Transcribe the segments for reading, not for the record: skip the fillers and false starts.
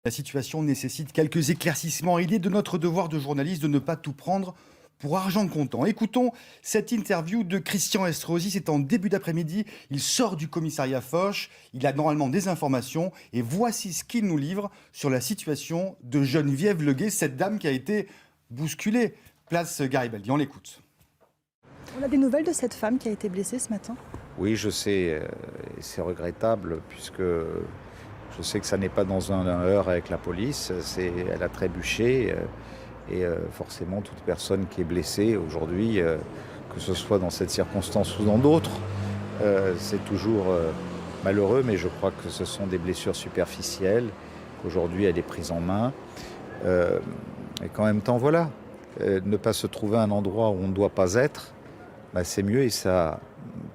La situation nécessite quelques éclaircissements. Il est de notre devoir de journaliste de ne pas tout prendre pour argent comptant. Écoutons cette interview de Christian Estrosi. C'est en début d'après-midi. Il sort du commissariat Foch. Il a normalement des informations. Et voici ce qu'il nous livre sur la situation de Geneviève Leguet, cette dame qui a été bousculée. Place Garibaldi. On l'écoute. On a des nouvelles de cette femme qui a été blessée ce matin? Oui, je sais, c'est regrettable puisque je sais que ça n'est pas dans un heurt avec la police. Elle a trébuché et forcément toute personne qui est blessée aujourd'hui, que ce soit dans cette circonstance ou dans d'autres, c'est toujours malheureux, mais je crois que ce sont des blessures superficielles, qu'aujourd'hui elle est prise en main. Et qu'en même temps, voilà, ne pas se trouver à un endroit où on ne doit pas être, c'est mieux et ça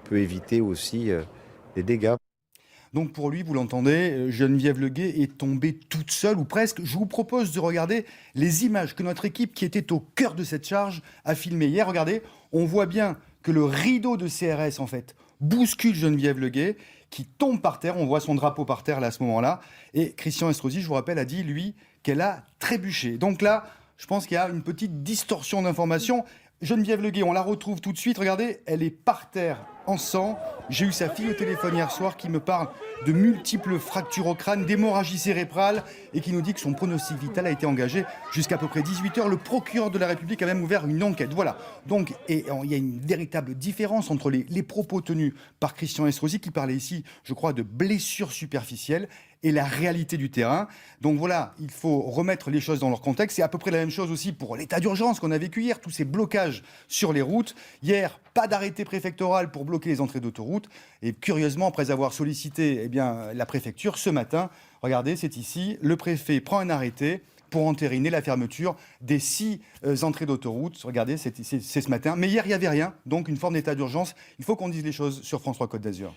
peut éviter aussi des dégâts. Donc pour lui, vous l'entendez, Geneviève Leguet est tombée toute seule, ou presque. Je vous propose de regarder les images que notre équipe, qui était au cœur de cette charge, a filmées hier. Regardez, on voit bien que le rideau de CRS, en fait, bouscule Geneviève Leguet, qui tombe par terre. On voit son drapeau par terre, là, à ce moment-là. Et Christian Estrosi, je vous rappelle, a dit, lui, qu'elle a trébuché. Donc là, je pense qu'il y a une petite distorsion d'information. Geneviève Leguet, on la retrouve tout de suite. Regardez, elle est par terre en sang. J'ai eu sa fille au téléphone hier soir qui me parle de multiples fractures au crâne, d'hémorragie cérébrale et qui nous dit que son pronostic vital a été engagé jusqu'à peu près 18h. Le procureur de la République a même ouvert une enquête. Voilà. Donc, il y a une véritable différence entre les propos tenus par Christian Estrosi, qui parlait ici, je crois, de blessures superficielles, et la réalité du terrain. Donc voilà, il faut remettre les choses dans leur contexte. C'est à peu près la même chose aussi pour l'état d'urgence qu'on a vécu hier, tous ces blocages sur les routes. Hier, pas d'arrêté préfectoral pour bloquer les entrées d'autoroute. Et curieusement, après avoir sollicité la préfecture, ce matin, regardez, c'est ici, le préfet prend un arrêté pour entériner la fermeture des 6 entrées d'autoroute. Regardez, c'est ce matin. Mais hier, il n'y avait rien, donc une forme d'état d'urgence. Il faut qu'on dise les choses sur France 3 Côte d'Azur.